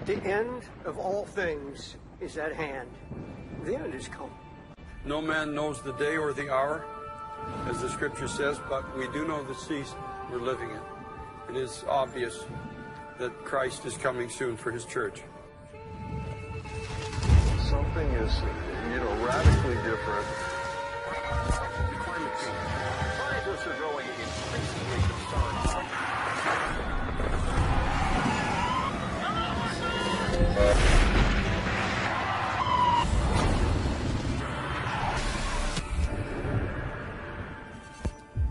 The end of all things is at hand. The end is come. No man knows the day or the hour, as the scripture says, but we do know the season we're living in. It is obvious that Christ is coming soon for his church. Something is, radically different. Climate change. Scientists are growing increasingly concerned.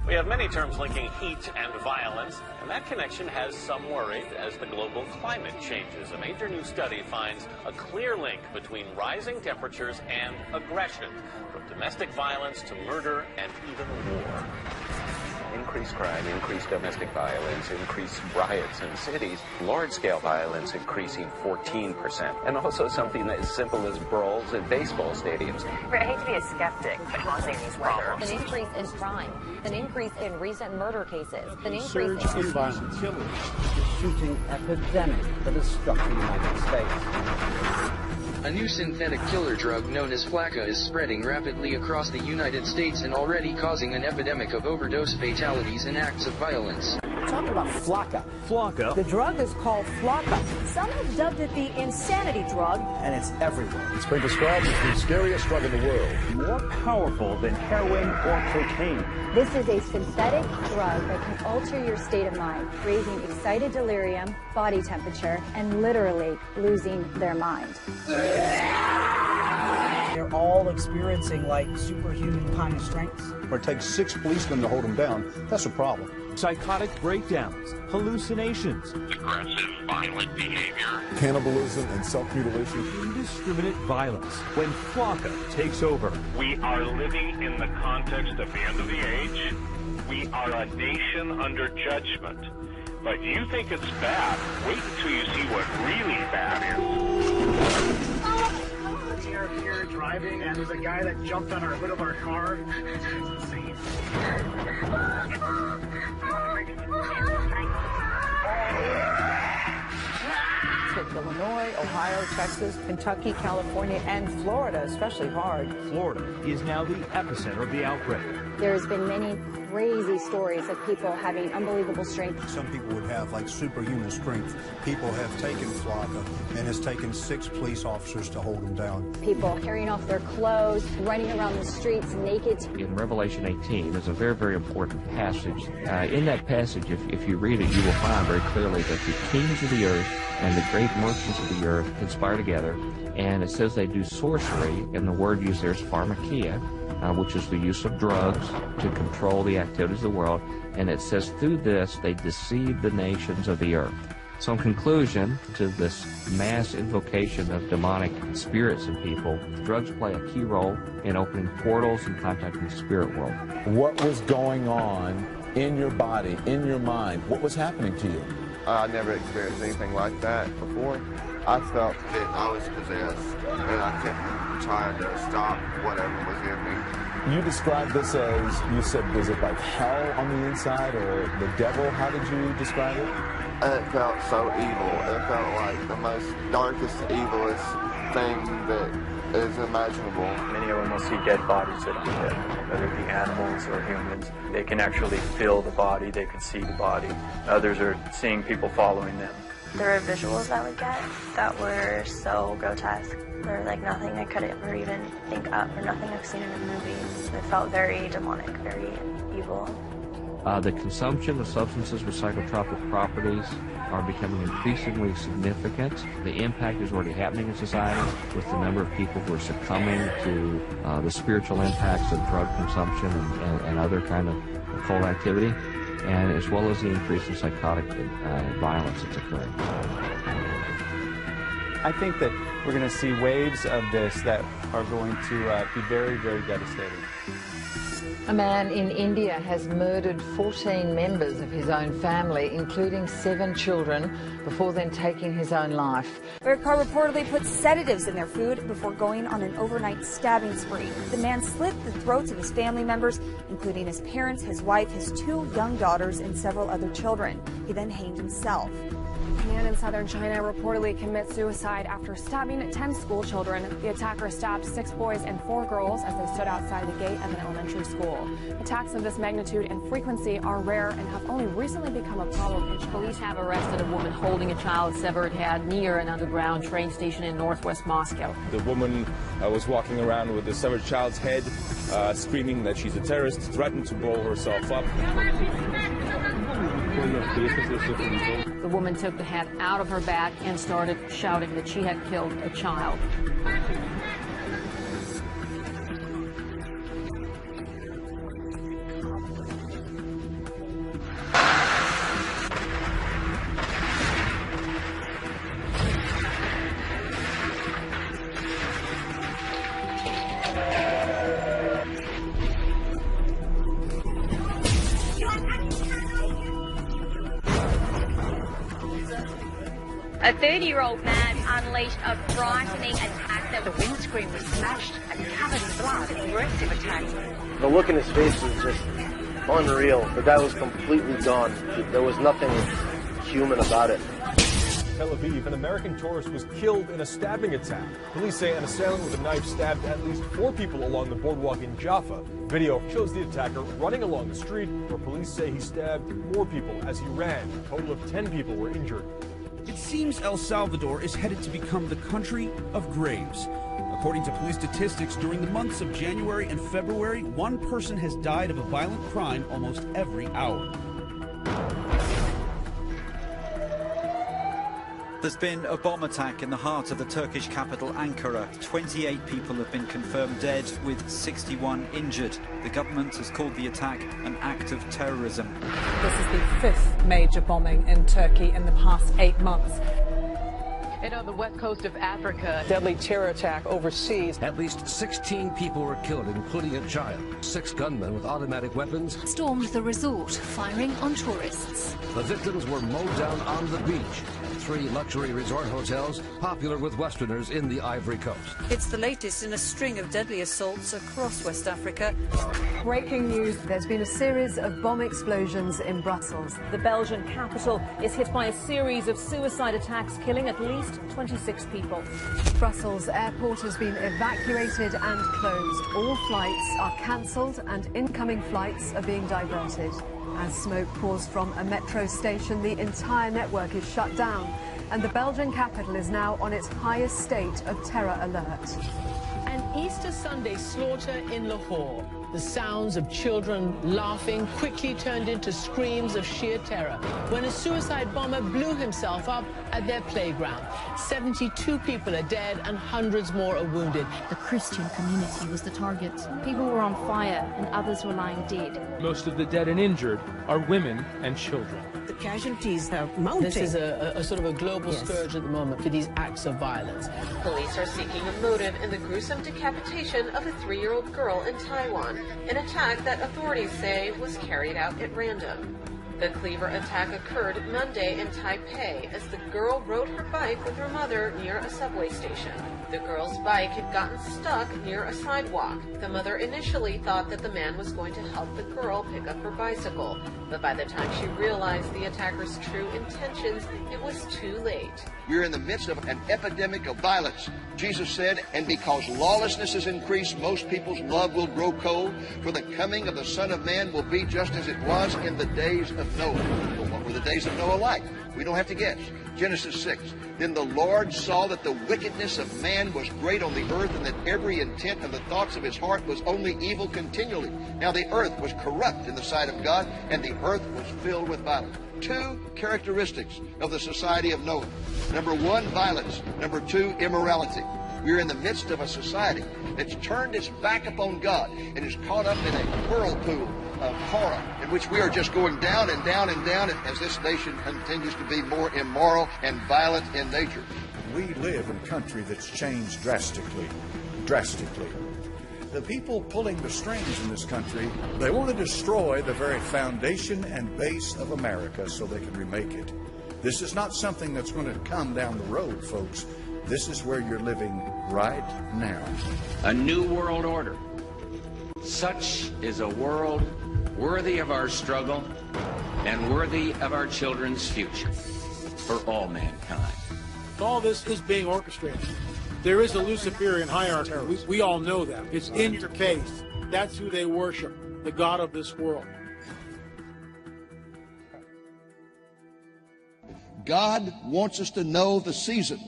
We have many terms linking heat and violence, and that connection has some worried as the global climate changes. A major new study finds a clear link between rising temperatures and aggression, from domestic violence to murder and even war. Increased crime, increased domestic violence, increased riots in cities, large-scale violence increasing 14%, and also something as simple as brawls at baseball stadiums. I hate to be a skeptic, but causing these problems. An increase in crime, an increase in recent murder cases, an increase surge in violence, killers, the shooting epidemic that has struck the United States. A new synthetic killer drug known as Flakka is spreading rapidly across the United States and already causing an epidemic of overdose fatalities and acts of violence. We're talking about Flakka. Flakka. The drug is called Flakka. Some have dubbed it the insanity drug. And it's everywhere. It's been described as the scariest drug in the world. More powerful than heroin or cocaine. This is a synthetic drug that can alter your state of mind, raising excited delirium, body temperature, and literally losing their mind. They're all experiencing like superhuman kind of strengths. Or it takes 6 policemen to hold them down. That's a problem. Psychotic breakdowns, hallucinations, aggressive, violent behavior, cannibalism and self-mutilation, indiscriminate violence. When Flakka takes over. We are living in the context of the end of the age. We are a nation under judgment. But you think it's bad, wait until you see what really bad is. We are here driving, and there's a guy that jumped on our hood of our car. It's insane. Illinois, Ohio, Texas, Kentucky, California, and Florida, especially hard. Florida is now the epicenter of the outbreak. There's been many crazy stories of people having unbelievable strength. Some people would have like superhuman strength. People have taken Flakka, and it's taken 6 police officers to hold them down. People carrying off their clothes, running around the streets naked. In Revelation 18, there's a very, very important passage. In that passage, if you read it, you will find very clearly that the kings of the earth and the great merchants of the earth conspire together, and it says they do sorcery, and the word used there is pharmakia, which is the use of drugs to control the activities of the world, and it says through this they deceive the nations of the earth. So in conclusion to this mass invocation of demonic spirits in people, drugs play a key role in opening portals and contacting the spirit world. What was going on in your body, in your mind? What was happening to you? I never experienced anything like that before. I felt that I was possessed, and I kept trying to stop whatever was in me. You described this as, you said, was it like hell on the inside or the devil? How did you describe it? It felt so evil. It felt like the most darkest, evilest thing that is imaginable. Many of them will see dead bodies that are dead, whether it be animals or humans. They can actually feel the body, they can see the body. Others are seeing people following them. There were visuals I would get that were so grotesque. There were like nothing I could ever even think of, or nothing I've seen in a movie. It felt very demonic, very evil. The consumption of substances with psychotropic properties are becoming increasingly significant. The impact is already happening in society with the number of people who are succumbing to the spiritual impacts of drug consumption and other kind of occult activity, and as well as the increase in psychotic violence that's occurring. I think that we're going to see waves of this that are going to be very, very devastating. A man in India has murdered 14 members of his own family, including 7 children, before then taking his own life. Car reportedly put sedatives in their food before going on an overnight stabbing spree. The man slit the throats of his family members, including his parents, his wife, his 2 young daughters, and several other children. He then hanged himself. man in southern China reportedly commit suicide after stabbing 10 school children. The attacker stabbed 6 boys and 4 girls as they stood outside the gate of an elementary school. Attacks of this magnitude and frequency are rare and have only recently become a problem. Police have arrested a woman holding a child's severed head near an underground train station in northwest Moscow. The woman was walking around with the severed child's head, screaming that she's a terrorist, threatened to blow herself up. The woman took the head out of her bag and started shouting that she had killed a child. A 30-year-old man unleashed a frightening attack that the windscreen was smashed and covered in blood. An aggressive attack. The look in his face was just unreal. The guy was completely gone. There was nothing human about it. Tel Aviv, an American tourist was killed in a stabbing attack. Police say an assailant with a knife stabbed at least 4 people along the boardwalk in Jaffa. Video shows the attacker running along the street, where police say he stabbed more people as he ran. A total of 10 people were injured. It seems El Salvador is headed to become the country of graves. According to police statistics, during the months of January and February, 1 person has died of a violent crime almost every hour. There's been a bomb attack in the heart of the Turkish capital, Ankara. 28 people have been confirmed dead, with 61 injured. The government has called the attack an act of terrorism. This is the 5th major bombing in Turkey in the past 8 months. And on the west coast of Africa, deadly terror attack overseas. At least 16 people were killed, including a child. 6 gunmen with automatic weapons stormed the resort, firing on tourists. The victims were mowed down on the beach at 3 luxury resort hotels popular with Westerners in the Ivory Coast. It's the latest in a string of deadly assaults across West Africa. Breaking news, there's been a series of bomb explosions in Brussels. The Belgian capital is hit by a series of suicide attacks, killing at least 26 people. Brussels airport has been evacuated and closed. All flights are cancelled and incoming flights are being diverted. As smoke pours from a metro station, the entire network is shut down, and the Belgian capital is now on its highest state of terror alert. An Easter Sunday slaughter in Lahore. The sounds of children laughing quickly turned into screams of sheer terror when a suicide bomber blew himself up at their playground. 72 people are dead and hundreds more are wounded. The Christian community was the target. People were on fire and others were lying dead. Most of the dead and injured are women and children. The casualties are mounting. This is a sort of a global scourge at the moment for these acts of violence. Police are seeking a motive in the gruesome decapitation of a 3-year-old girl in Taiwan, an attack that authorities say was carried out at random. The Cleaver attack occurred Monday in Taipei as the girl rode her bike with her mother near a subway station. The girl's bike had gotten stuck near a sidewalk. The mother initially thought that the man was going to help the girl pick up her bicycle, but by the time she realized the attacker's true intentions, it was too late. We're in the midst of an epidemic of violence. Jesus said, and because lawlessness is increased, most people's love will grow cold, for the coming of the Son of Man will be just as it was in the days of Noah. Well, what were the days of Noah like? We don't have to guess. Genesis 6. Then the Lord saw that the wickedness of man was great on the earth, and that every intent of the thoughts of his heart was only evil continually. Now the earth was corrupt in the sight of God, and the earth was filled with violence. 2 characteristics of the society of Noah. Number 1, violence. Number 2, immorality. We're in the midst of a society that's turned its back upon God and is caught up in a whirlpool of horror in which we are just going down and down and down as this nation continues to be more immoral and violent in nature. We live in a country that's changed drastically. Drastically. The people pulling the strings in this country, they want to destroy the very foundation and base of America so they can remake it. This is not something that's going to come down the road, folks. This is where you're living right now. A new world order. Such is a world worthy of our struggle and worthy of our children's future. for all mankind. All this is being orchestrated. There is a Luciferian hierarchy. We all know that. It's in your case. That's who they worship, the God of this world. God wants us to know the season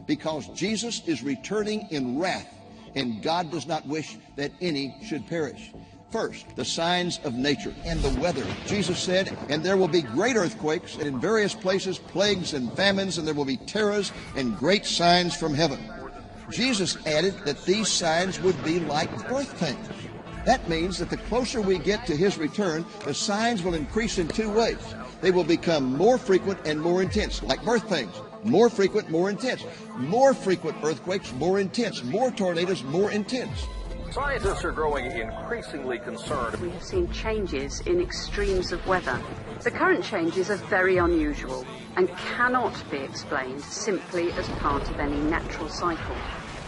because Jesus is returning in wrath, and God does not wish that any should perish. First, the signs of nature and the weather. Jesus said, and there will be great earthquakes, and in various places plagues and famines, and there will be terrors and great signs from heaven. Jesus added that these signs would be like birth pains. That means that the closer we get to his return, the signs will increase in two ways. They will become more frequent and more intense, like birth pains. More frequent, more intense. More frequent earthquakes, more intense. More tornadoes, more intense. Scientists are growing increasingly concerned. We have seen changes in extremes of weather. The current changes are very unusual and cannot be explained simply as part of any natural cycle.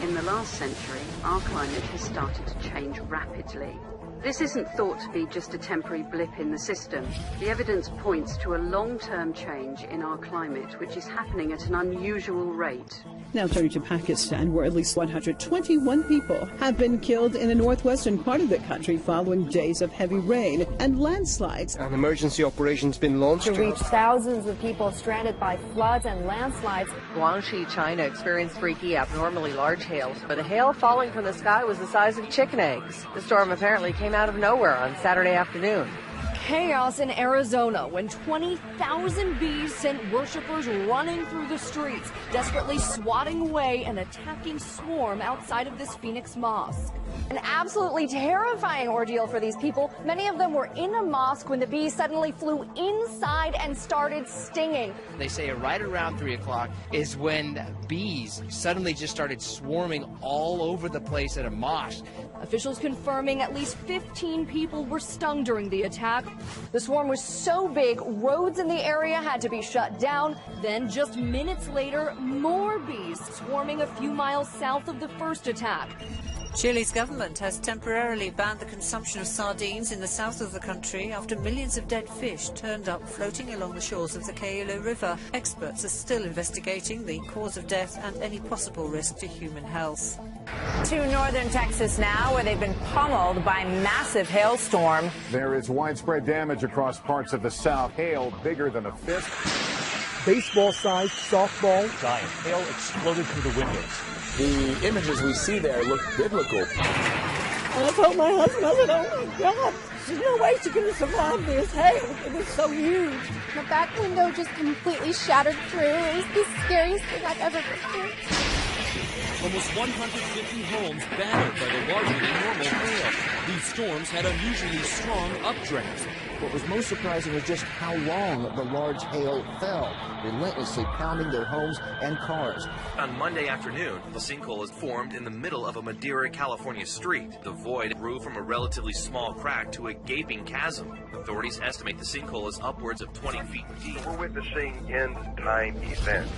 In the last century, our climate has started to change rapidly. This isn't thought to be just a temporary blip in the system. The evidence points to a long-term change in our climate, which is happening at an unusual rate. Now turning to Pakistan, where at least 121 people have been killed in the northwestern part of the country following days of heavy rain and landslides. An emergency operation's been launched to reach thousands of people stranded by floods and landslides. Guangxi, China experienced freaky, abnormally large hails, but the hail falling from the sky was the size of chicken eggs. The storm apparently came out of nowhere on Saturday afternoon. Chaos in Arizona when 20,000 bees sent worshippers running through the streets, desperately swatting away an attacking swarm outside of this Phoenix mosque. An absolutely terrifying ordeal for these people. Many of them were in a mosque when the bees suddenly flew inside and started stinging. They say right around 3 o'clock is when bees suddenly just started swarming all over the place at a mosque. Officials confirming at least 15 people were stung during the attack. The swarm was so big, roads in the area had to be shut down. Then, just minutes later, more bees swarming a few miles south of the first attack. Chile's government has temporarily banned the consumption of sardines in the south of the country after millions of dead fish turned up floating along the shores of the Quayle River. Experts are still investigating the cause of death and any possible risk to human health. To northern Texas now, where they've been pummeled by massive hailstorm. There is widespread damage across parts of the south. Hail bigger than a fist. Baseball-sized softball. Giant hail exploded through the windows. The images we see there look biblical. I told my husband, I said, oh my God, there's no way she's going to survive this hail. It was so huge. The back window just completely shattered through. It was the scariest thing I've ever been through. Almost 150 homes battered by the larger than normal hail. These storms had unusually strong updrafts. What was most surprising was just how long the large hail fell, relentlessly pounding their homes and cars. On Monday afternoon, a sinkhole is formed in the middle of a Madera, California street. The void grew from a relatively small crack to a gaping chasm. Authorities estimate the sinkhole is upwards of 20 feet deep. We're witnessing end-time events.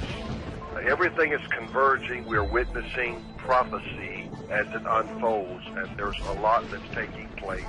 Everything is converging. We're witnessing prophecy as it unfolds, and there's a lot that's taking place.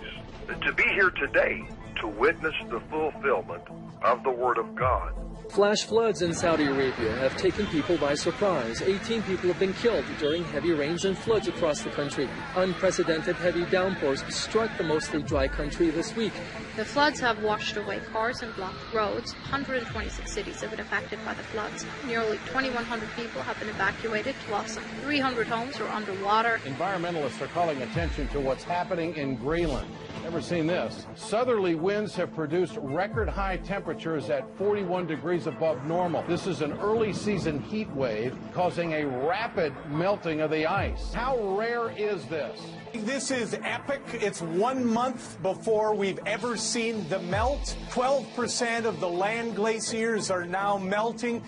To be here today, to witness the fulfillment of the Word of God. Flash floods in Saudi Arabia have taken people by surprise. 18 people have been killed during heavy rains and floods across the country. Unprecedented heavy downpours struck the mostly dry country this week. The floods have washed away cars and blocked roads. 126 cities have been affected by the floods. Nearly 2,100 people have been evacuated, while some 300 homes are underwater. Environmentalists are calling attention to what's happening in Greenland. Never seen this. Southerly winds have produced record high temperatures at 41 degrees above normal. This is an early season heat wave causing a rapid melting of the ice. How rare is this? This is epic. It's 1 month before we've ever seen the melt. 12% of the land glaciers are now melting.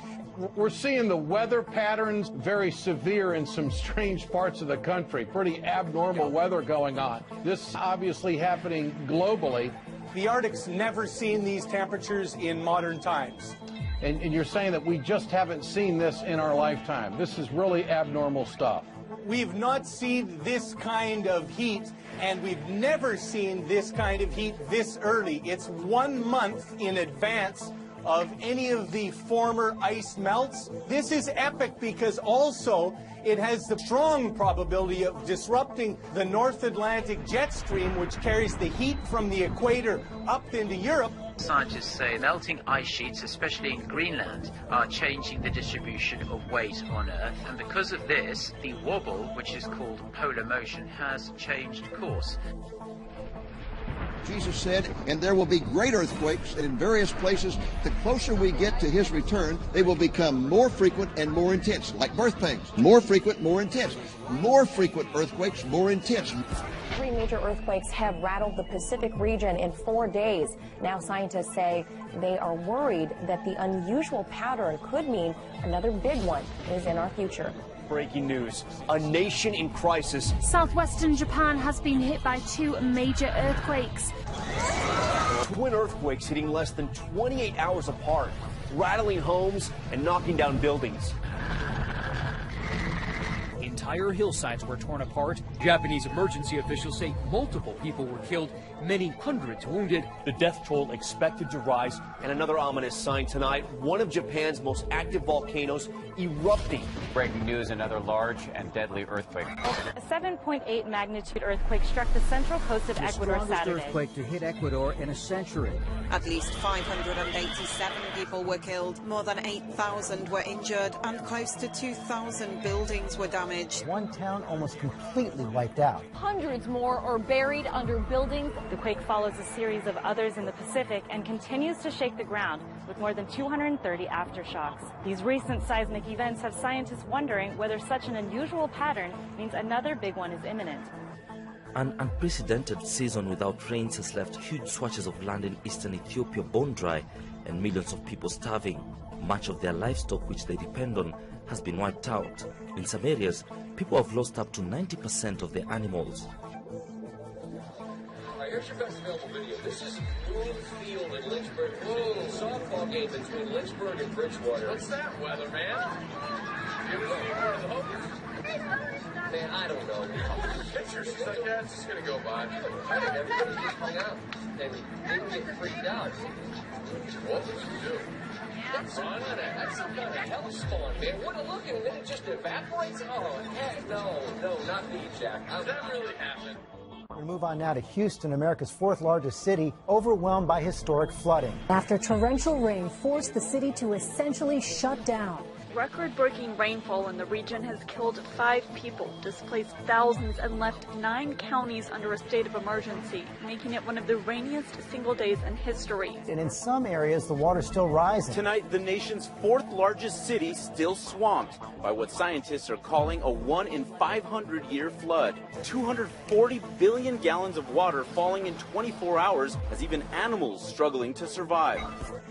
We're seeing the weather patterns very severe in some strange parts of the country. Pretty abnormal weather going on. This is obviously happening globally. The Arctic's never seen these temperatures in modern times. And you're saying that we just haven't seen this in our lifetime. This is really abnormal stuff. We've not seen this kind of heat, and we've never seen this kind of heat this early. It's 1 month in advance of any of the former ice melts. This is epic because also it has the strong probability of disrupting the North Atlantic jet stream, which carries the heat from the equator up into Europe. Scientists say melting ice sheets, especially in Greenland, are changing the distribution of weight on Earth, and because of this, the wobble, which is called polar motion, has changed course. Jesus said, and there will be great earthquakes, and in various places, the closer we get to his return, they will become more frequent and more intense, like birth pains. More frequent, more intense. More frequent earthquakes, more intense. 3 major earthquakes have rattled the Pacific region in 4 days. Now scientists say they are worried that the unusual pattern could mean another big one is in our future. Breaking news. A nation in crisis. Southwestern Japan has been hit by 2 major earthquakes. Twin earthquakes hitting less than 28 hours apart, rattling homes and knocking down buildings. Entire hillsides were torn apart. Japanese emergency officials say multiple people were killed, many hundreds wounded. The death toll expected to rise, and another ominous sign tonight, one of Japan's most active volcanoes erupting. Breaking news, another large and deadly earthquake. A 7.8 magnitude earthquake struck the central coast of Ecuador Saturday. The strongest earthquake to hit Ecuador in a century. At least 587 people were killed, more than 8,000 were injured, and close to 2,000 buildings were damaged. One town almost completely wiped out. Hundreds more are buried under buildings. The quake follows a series of others in the Pacific and continues to shake the ground, with more than 230 aftershocks. These recent seismic events have scientists wondering whether such an unusual pattern means another big one is imminent. An unprecedented season without rains has left huge swatches of land in eastern Ethiopia bone dry and millions of people starving. Much of their livestock, which they depend on, has been wiped out. In some areas, people have lost up to 90% of their animals. Here's your best available video. This is Boone Field in Lynchburg. Whoa, softball game between Lynchburg and Bridgewater. What's that weather, man? You ever see one of the hopers? Man, I don't know. Pictures, she's like, yeah, it's just going to go by. I think everybody just hung out and didn't get freaked out. What would you do? That's some kind of hell spawn, man. What a look, and then it just evaporates. Oh, heck no, not me, Jack. Does that really happen? We move on now to Houston, America's 4th largest city, overwhelmed by historic flooding. After torrential rain forced the city to essentially shut down. Record-breaking rainfall in the region has killed 5 people, displaced thousands, and left 9 counties under a state of emergency, making it one of the rainiest single days in history. And in some areas, the water's still rising. Tonight, the nation's 4th largest city still swamped by what scientists are calling a 1 in 500-year flood. 240 billion gallons of water falling in 24 hours has even animals struggling to survive.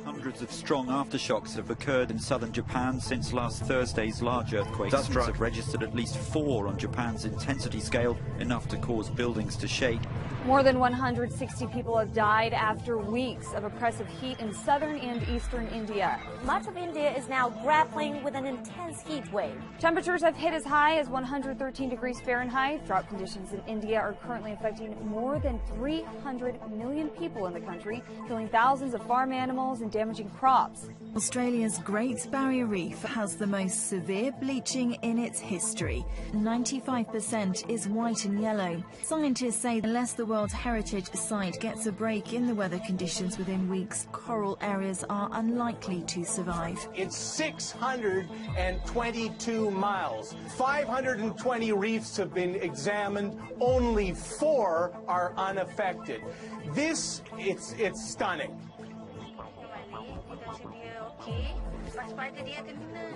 Hundreds of strong aftershocks have occurred in southern Japan since last Thursday's large earthquake. Dusters have registered at least 4 on Japan's intensity scale, enough to cause buildings to shake. More than 160 people have died after weeks of oppressive heat in southern and eastern India. Much of India is now grappling with an intense heat wave. Temperatures have hit as high as 113 degrees Fahrenheit. Drought conditions in India are currently affecting more than 300 million people in the country, killing thousands of farm animals and damaging crops. Australia's Great Barrier Reef has the most severe bleaching in its history. 95% is white and yellow. Scientists say unless the World Heritage Site gets a break in the weather conditions within weeks, coral areas are unlikely to survive. It's 622 miles. 520 reefs have been examined. Only 4 are unaffected. It's stunning.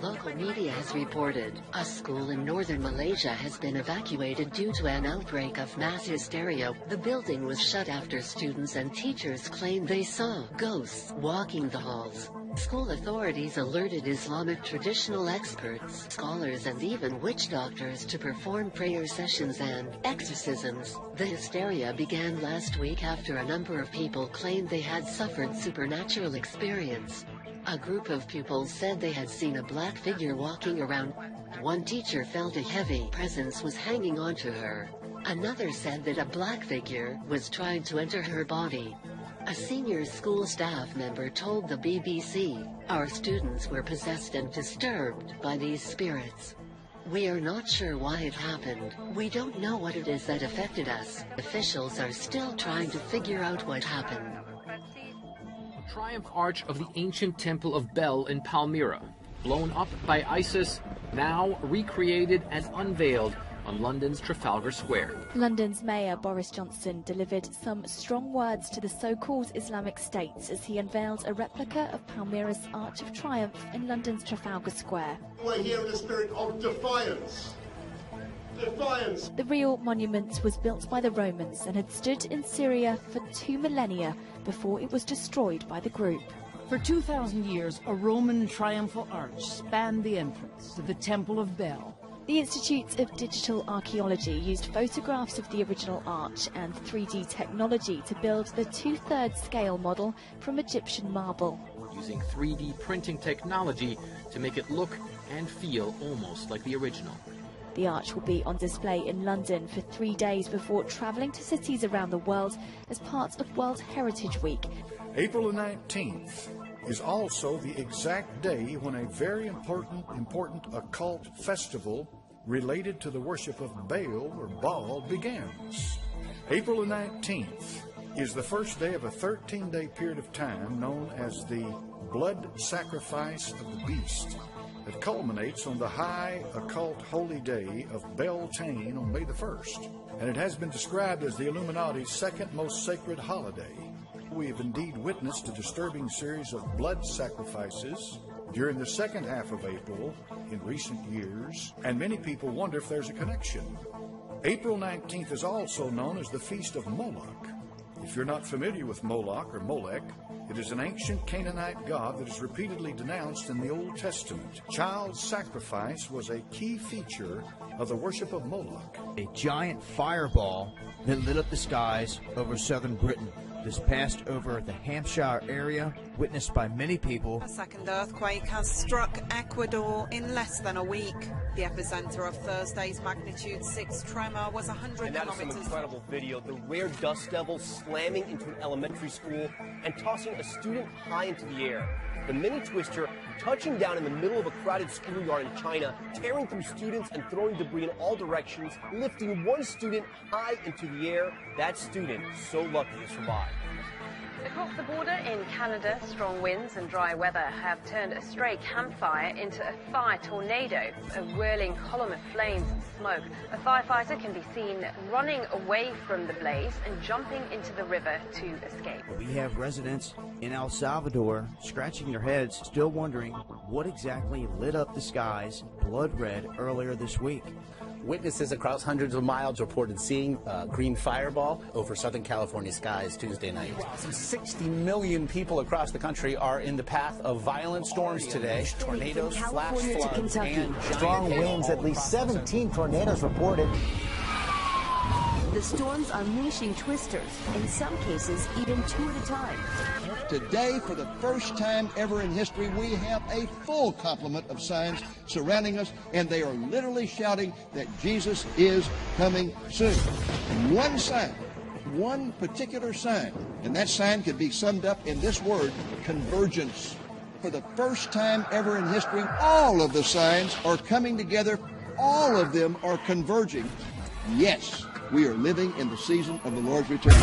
Local media has reported a school in northern Malaysia has been evacuated due to an outbreak of mass hysteria. The building was shut after students and teachers claimed they saw ghosts walking the halls. School authorities alerted Islamic traditional experts, scholars, and even witch doctors to perform prayer sessions and exorcisms. The hysteria began last week after a number of people claimed they had suffered supernatural experience. A group of pupils said they had seen a black figure walking around. One teacher felt a heavy presence was hanging onto her. Another said that a black figure was trying to enter her body. A senior school staff member told the BBC, "Our students were possessed and disturbed by these spirits. We are not sure why it happened. We don't know what it is that affected us. Officials are still trying to figure out what happened." The triumph arch of the ancient Temple of Bel in Palmyra, blown up by ISIS, now recreated and unveiled on London's Trafalgar Square. London's Mayor Boris Johnson delivered some strong words to the so-called Islamic State as he unveiled a replica of Palmyra's Arch of Triumph in London's Trafalgar Square. We're here in a spirit of defiance. Defiance. The real monument was built by the Romans and had stood in Syria for 2 millennia before it was destroyed by the group. For 2,000 years, a Roman triumphal arch spanned the entrance to the Temple of Bel. The Institute of Digital Archaeology used photographs of the original arch and 3D technology to build the 2/3 scale model from Egyptian marble. Using 3D printing technology to make it look and feel almost like the original. The arch will be on display in London for 3 days before travelling to cities around the world as part of World Heritage Week. April the 19th is also the exact day when a very important occult festival related to the worship of Baal or Baal begins. April the 19th is the first day of a 13-day period of time known as the blood sacrifice of the beast that culminates on the high occult holy day of Beltane on May the 1st. And it has been described as the Illuminati's second most sacred holiday. We have indeed witnessed a disturbing series of blood sacrifices during the second half of April in recent years, and many people wonder if there's a connection. April 19th is also known as the Feast of Moloch. If you're not familiar with Moloch or Molech, it is an ancient Canaanite god that is repeatedly denounced in the Old Testament. Child sacrifice was a key feature of the worship of Moloch. A giant fireball that lit up the skies over southern Britain. This passed over the Hampshire area, witnessed by many people. A second earthquake has struck Ecuador in less than a week. The epicenter of Thursday's magnitude 6 tremor was 100 and that kilometers. Is some incredible video. The rare dust devil slamming into an elementary school and tossing a student high into the air. The mini twister touching down in the middle of a crowded schoolyard in China, tearing through students and throwing debris in all directions, lifting one student high into the air. That student so lucky to survive. Across the border in Canada, strong winds and dry weather have turned a stray campfire into a fire tornado, a whirling column of flames and smoke. A firefighter can be seen running away from the blaze and jumping into the river to escape. We have residents in El Salvador scratching their heads, still wondering what exactly lit up the skies blood red earlier this week. Witnesses across hundreds of miles reported seeing a green fireball over Southern California skies Tuesday night. Some 60 million people across the country are in the path of violent storms today. Tornadoes, flash floods, and strong winds. At least 17 tornadoes reported. The storms unleashing twisters, in some cases even 2 at a time. Today, for the first time ever in history, we have a full complement of signs surrounding us, and they are literally shouting that Jesus is coming soon. One sign, one particular sign, and that sign could be summed up in this word, convergence. For the first time ever in history, all of the signs are coming together. All of them are converging. Yes, we are living in the season of the Lord's return.